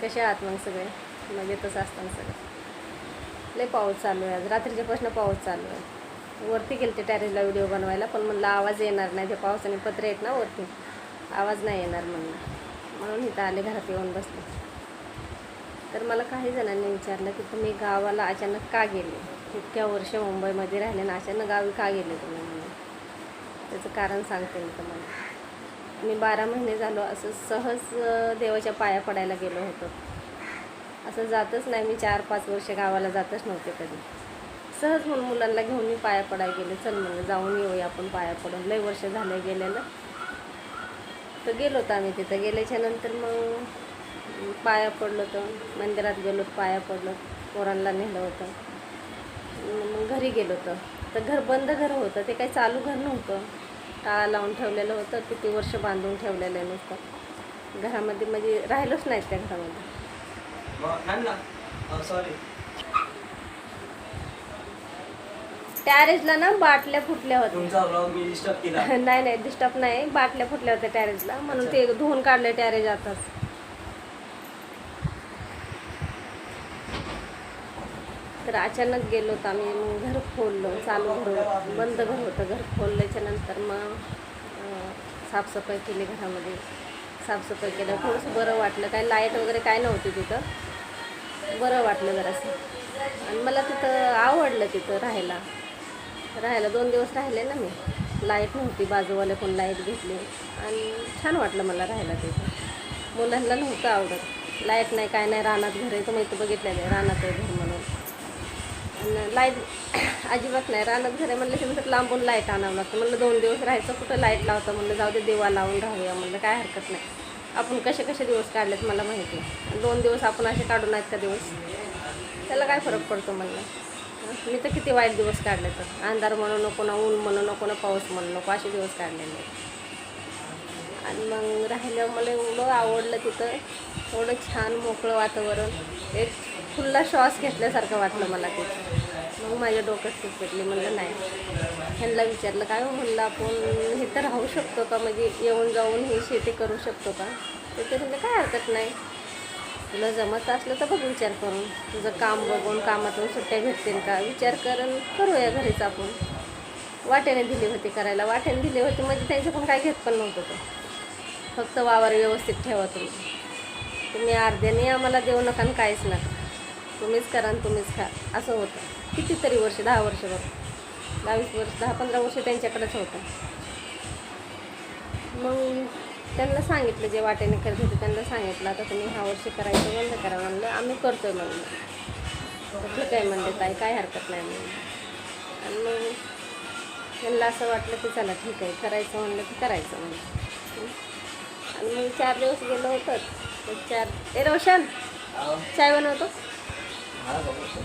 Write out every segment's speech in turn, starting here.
कसे आहात मग सगळे? मजेतच असताना सगळं. लय पाऊस चालू आहे आज, रात्रीच्यापासून पाऊस चालू आहे. वरती गेले ते टॅरेसला व्हिडिओ बनवायला, पण म्हणलं आवाज येणार नाही, ते पावसाने पत्रे आहेत ना वरती, आवाज नाही येणार म्हणून इथं आले, घरात येऊन बसले. तर मला काही जणांनी विचारलं की तुम्ही गावाला अचानक का गेले, इतक्या वर्ष मुंबईमध्ये राहिले ना, अचानक गावी का गेले तुम्ही म्हणून. त्याचं कारण सांगते मी तुम्हाला. मी 12 महिने झालो असं सहज देवाच्या पाया पडायला गेलो होतो. असं जातच नाही मी, 4-5 वर्ष गावाला जातच नव्हते कधी. सहज म्हणून मुलांना घेऊन मी पाया पडायला गेले. चल म्हणलं जाऊन येऊया आपण पाया पडून, लय वर्ष झाले गेलेलं. तर गेलो होतो आम्ही तिथं. गेल्याच्या नंतर मग पाया पडलो होतं, मंदिरात गेलो, पाया पडलो, पोरांना नेलं होतं. मग घरी गेलो होतं. तर घर बंद घर होतं, ते काही चालू घर नव्हतं, टाळा लावून ठेवलेलं होतं. किती वर्ष बांधून ठेवलेलं आहे नुसतं घरामध्ये, म्हणजे राहिलोच नाहीत त्या घरामध्ये. टॅरेजला ना बाटल्या फुटल्या होत्या. नाही डिस्टर्ब नाही, बाटल्या फुटल्या होत्या टॅरेजला, म्हणून ते धुवून काढले टॅरेज आताच. तर अचानक गेलो होतो आम्ही. मग घर खोललो, चालू घर, बंद घर होतं. घर खोलल्याच्या नंतर मग साफसफाई केली घरामध्ये. साफसफाई केलं, थोडंसं बरं वाटलं. काय लाईट वगैरे काय नव्हती तिथं, बरं वाटलं जरासं. आणि मला तिथं आवडलं, तिथं राहायला 2 दिवस राहिले ना मी. लाईट नव्हती, बाजूवाले पण लाईट घेतली आणि छान वाटलं मला राहायला तिथं. मुलांना नव्हतं आवडत, लाईट नाही काय नाही, रानात घर आहे. तर मग इथं बघितलेलं आहे, रानात आहे घर म्हणून. आणि लाईट अजिबात नाही, रानात घर आहे म्हणलं की नंतर लांबून लाईट आणावं लागतं. म्हणलं 2 दिवस राहायचं, कुठं लाईट लावतं, म्हणलं जाऊ दे देवा लावून राहूया, म्हणलं काय हरकत नाही. आपण कसे दिवस काढलेत मला माहिती आहे. 2 दिवस आपण असे काढून नाहीत का दिवस, त्याला काय फरक पडतो म्हणलं. मी तर किती वाईट दिवस काढले, तर अंधार म्हणू नको ना, ऊन म्हणू नको ना, पाऊस म्हणू नको, असे दिवस काढलेले. आणि मग राहिलं, मला एवढं आवडलं तिथं. एवढं छान मोकळं वातावरण, एक खुल्ला श्वास घेतल्यासारखं वाटलं मला तिथं. मग माझ्या डोक्यात खूप पेटली. म्हणलं नाही, ह्यांना विचारलं काय म्हणलं आपण इथं राहू शकतो का, म्हणजे येऊन जाऊन ही शेती करू शकतो का. तर ते म्हणजे काय हरकत नाही, तुला जमत असलं तर बघ विचार करून, तुझं काम बघून, कामातून सुट्ट्या भेटतील का विचार करून करूया घरीच आपण. वाट्याने दिली होती करायला, वाट्याने दिली होती म्हणजे त्यांचं पण काय घेत पण नव्हतं. तो फक्त वावर व्यवस्थित ठेवा तुम्ही अर्ध्याने आम्हाला देऊ नका आणि काहीच नका, तुम्हीच करा आणि तुम्हीच खा, असं होतं. कितीतरी वर्ष, 10 वर्षभर, 20 वर्ष, 10-15 वर्ष त्यांच्याकडेच होतं. मग त्यांना सांगितलं, जे वाट्याने करत होते त्यांना सांगितलं, आता तुम्ही ह्या वर्षी करायचं बंद करा म्हणलं. आम्ही करतोय म्हणलं. तर ठीक आहे म्हणले ताई, काय हरकत नाही म्हणलं. आणि मग त्यांना असं वाटलं की चला ठीक आहे, करायचं म्हणलं की करायचं म्हणलं. आणि मग 4 दिवस गेलो होतं. तर रोशन चाय बनवतो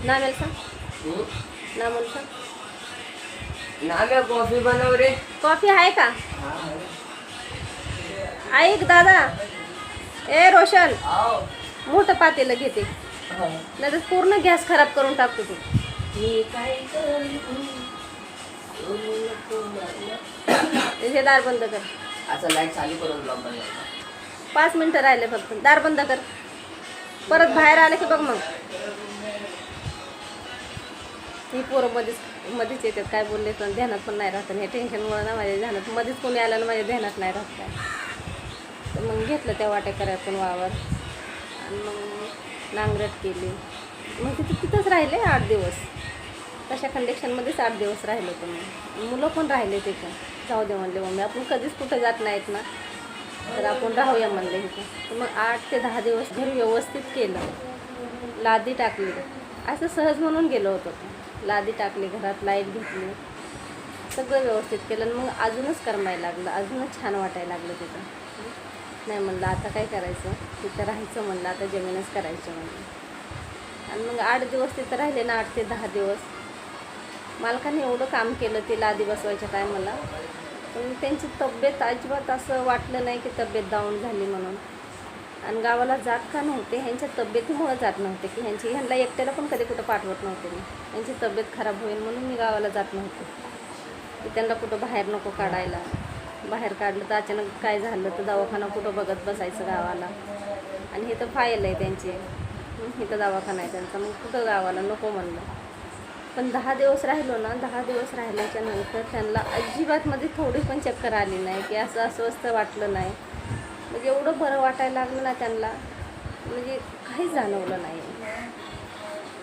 नामेल सांग, नामल सांग नाम्या कॉफी बनव रे. कॉफी आहे का? ऐक दादा, ए रोशन, मोठं पातेलं घेते, नाही तर पूर्ण गॅस खराब करून टाकतो तू. हे दार बंद कर. असं लाईट चालू करून ब्लॉक बनवायचा. 5 मिनिटं राहिले फक्त, दार बंद कर. परत बाहेर आलं की बघ मग. ही पोरं मध्येच येतात, काय बोलले पण ध्यानात पण नाही राहत. हे टेन्शनमुळे ना माझ्या ध्यानात, मध्येच कोणी आलं ना माझ्या ध्यानात नाही राहत काय. तर मग घेतलं त्या वाटेकऱ्यातून वावर आणि मग नांगरट केली. मग तिथंच राहिले 8 दिवस. तशा कंडिशनमध्येच 8 दिवस राहिलो. पण मुलं पण राहिले तिथं. जाऊ दे म्हणले मम्मी, आपण कधीच कुठं जात नाहीत ना, तर आपण राहूया म्हणले इथं. तर मग 8 ते 10 दिवस घरी व्यवस्थित केलं, लादी टाकली. असं सहज म्हणून गेलो होतो. लादी टाकली, घरात लाईट घेतली, सगळं व्यवस्थित केलं. आणि मग अजूनच करमायला लागलं, अजूनच छान वाटायला लागलं तिथं. नाही म्हणलं आता काय करायचं, तिथं राहायचं म्हणलं, आता जमीनच करायचं म्हणलं. आणि मग 8 दिवस तिथं राहिले ना, 8 ते 10 दिवस. मालकाने एवढं काम केलं ते लादी बसवायच्या टायमाला, पण त्यांची तब्येत अजिबात असं वाटलं नाही की तब्येत डाऊन झाली म्हणून. आणि गावाला जात का नव्हते, ह्यांच्या तब्येतीमुळं जात नव्हते, की ह्यांना एकट्याला पण कधी कुठं पाठवत नव्हते मी. त्यांची तब्येत खराब होईल म्हणून मी गावाला जात नव्हते, की त्यांना कुठं बाहेर नको काढायला. बाहेर काढलं तर अचानक काय झालं तर दवाखाना कुठं बघत बसायचं गावाला. आणि इथं फाईल आहे त्यांची, इथं दवाखाना आहे त्यांचा. मग कुठं गावाला नको म्हणलं. पण 10 दिवस राहिलो ना, 10 दिवस राहिल्याच्या नंतर त्यांना अजिबात मध्ये थोडी पण चक्कर आली नाही, की असं अस्वस्थ वाटलं नाही. म्हणजे एवढं बरं वाटायला लागलं ना त्यांना, म्हणजे काहीच जाणवलं नाही.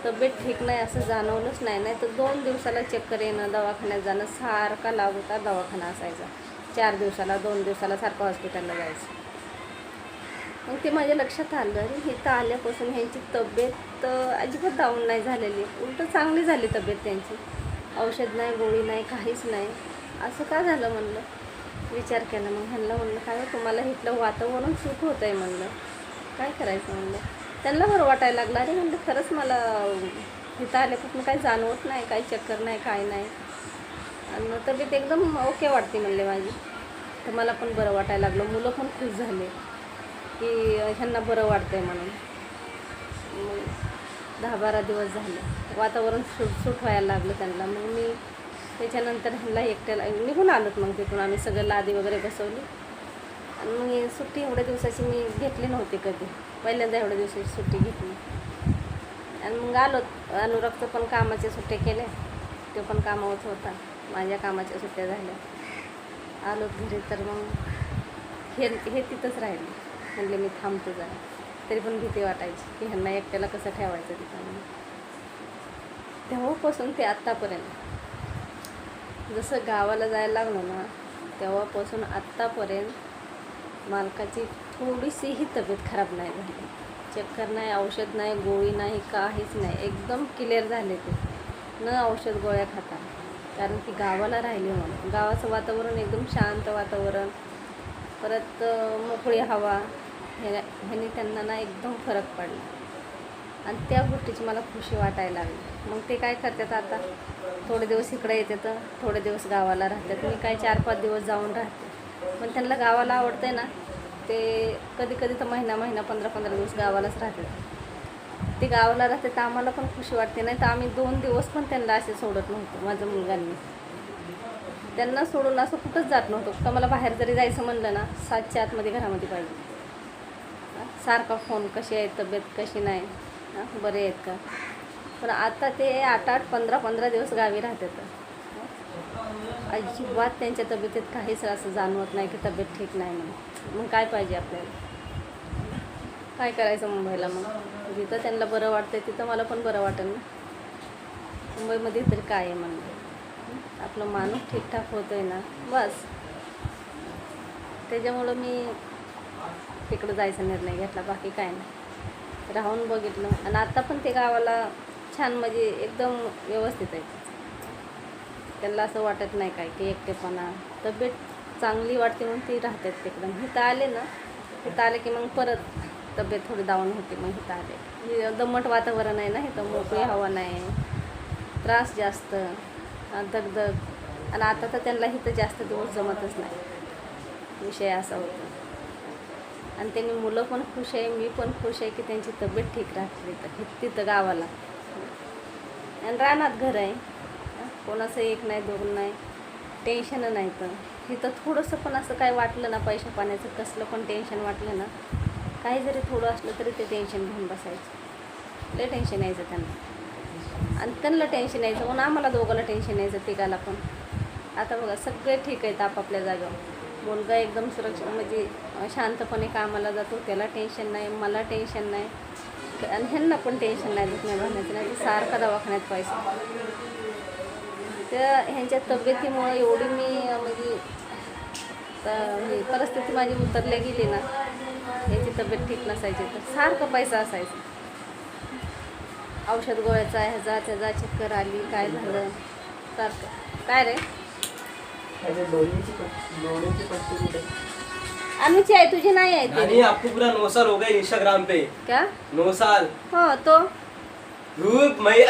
तब्येत ठीक नाही असं जाणवलंच नाही. नाही तर 2 दिवसाला चक्कर येणं, दवाखान्यात जाणं सारखा लागता दवाखाना असायचा. 4 दिवसाला 2 दिवसाला सारखं हॉस्पिटलला जायचं. मग ते माझ्या लक्षात आलं, अरे इथं आल्यापासून ह्यांची तब्येत अजिबात डाऊन नाही झालेली, उलट चांगली झाली तब्येत त्यांची. औषध नाही, गोळी नाही, काहीच नाही. असं का झालं म्हणलं. विचार केला. मग ह्यांना म्हणलं, काय तुम्हाला इथलं वातावरण सूट होतं आहे म्हणलं, काय करायचं म्हणलं. त्यांना बरं वाटायला लागलं. अरे म्हणलं खरंच मला इथं आल्यापासून काही जाणवत नाही, काही चक्कर नाही, काय नाही, आणि तब्येत एकदम ओके वाटते म्हणले माझी. तर मला पण बरं वाटायला लागलं. मुलं पण खुश झाले की ह्यांना बरं वाटतं आहे म्हणून. मग 10-12 दिवस झाले वातावरण सूट व्हायला लागलं त्यांना. मग मी त्याच्यानंतर ह्यांना एकट्याला निघून आलोत. मग तिथून आम्ही सगळं लादी वगैरे बसवली. आणि मग सुट्टी एवढ्या दिवसाची मी घेतली नव्हती कधी, पहिल्यांदा एवढ्या दिवसाची सुट्टी घेतली. आणि मग आलो. अनुरागचं पण कामाच्या सुट्ट्या केल्या, तो पण कामावरच होता. माझ्या कामाच्या सुट्ट्या झाल्या. आलो घरी. तर मग हे तिथंच राहिले. म्हणले मी थांबतो जरा. तरी पण भीती वाटायची की ह्यांना एकट्याला कसं ठेवायचं तिथं म्हणून. तेव्हापासून ते आत्तापर्यंत जसं गावाला जायला लागलो ना, तेव्हापासून आत्तापर्यंत मालकाची थोडीशीही तब्येत खराब नाही झाली. चक्कर नाही, औषध नाही, गोळी नाही, काहीच नाही. एकदम क्लिअर झाले ते, न औषध गोळ्या खाता. कारण की गावाला राहिले म्हणून. गावाचं वातावरण एकदम शांत वातावरण, परत मोकळी हवा, ह्याने त्यांना ना एकदम फरक पडला. आणि त्या गोष्टीची मला खुशी वाटायला लागली. मग ते काय करतात आता, थोडे दिवस इकडे येतात, थोडे दिवस गावाला राहतात. मी काय 4-5 दिवस जाऊन राहते. पण त्यांना गावाला आवडतं आहे ना, ते कधी कधी तर महिना 15-15 दिवस गावालाच राहतात. ते गावाला राहते तर आम्हाला पण खुशी वाटते. नाही तर आम्ही 2 दिवस पण त्यांना असे सोडत नव्हतो. माझ्या मुलगांनी त्यांना सोडून असं कुठंच जात नव्हतं. का मला बाहेर जरी जायचं म्हणलं ना, 7च्या आतमध्ये घरामध्ये पाहिजे. सारखा फोन, कशी आहे तब्येत, कशी नाही, बरे आहेत का. पण आता ते 8-8, 15-15 दिवस गावी राहतात. अजिबात त्यांच्या तब्येतीत काहीच असं जाणवत नाही की तब्येत ठीक नाही म्हणून. मग काय पाहिजे आपल्याला, काय करायचं मुंबईला. मग जिथं त्यांना बरं वाटतं तिथं मला पण बरं वाटेल ना. मुंबईमध्ये तरी काय आहे म्हणलं, आपलं माणूस ठीकठाक होतं आहे ना, बस. त्याच्यामुळं मी तिकडं जायचा निर्णय घेतला. बाकी काय नाही, राहून बघितलं. आणि आता पण ते गावाला छान, म्हणजे एकदम व्यवस्थित आहे. त्यांना असं वाटत नाही काय की एकटेपणा. तब्येत चांगली वाटते म्हणून ती राहतात तिकडं. इथं आले ना, इथं आले की मग परत तब्येत थोडी डाऊन होते. मग इथं आले, दमट वातावरण आहे ना, इथं मोकळी हवा नाही, त्रास जास्त, दगदग. आणि आता तर त्यांना इथं जास्त दिवस जमतच नाही. विषय असा होता. आणि त्यांनी मुलं पण खुश आहे, मी पण खुश आहे की त्यांची तब्येत ठीक राहते तिथं गावाला. आणि रानात घर आहे, कोणाचं 1 नाही 2 नाही, टेन्शन नाही. तर इथं थोडंसं पण असं काय वाटलं ना, पैशा पाण्याचं कसलं पण टेन्शन वाटलं ना, काही जरी थोडं असलं तरी ते टेन्शन घेऊन बसायचं. लय टेन्शन यायचं त्यांना. आणि त्यांना टेन्शन यायचं म्हणून आम्हाला दोघाला टेन्शन यायचं, तिघाला पण. आता बघा सगळे ठीक आहेत आपापल्या जागेवर. मुलगा एकदम सुरक्षित, म्हणजे शांतपणे कामाला जातो, त्याला टेन्शन नाही, मला टेन्शन नाही. आणि ह्यांना पण टेन्शन नाही दुखण्या भावण्याचं नाही, सारखा दवाखान्यात पैसा. त्या ह्यांच्या तब्येतीमुळं एवढी मी म्हणजे परिस्थिती माझी उतरल्या गेली ना, ह्याची तब्येत ठीक नसायची तर सारखं पैसा असायचा. औषध गोळ्याचा, ह्याचा त्याचा, चक्कर आली, काय झालं सारखं. काय रे अनुची आहे, तुझी नाही आहे नानी, आपको पूरा 9 साल हो गए इंस्टाग्राम पे. क्या? 9 साल. हो तो धूप मैं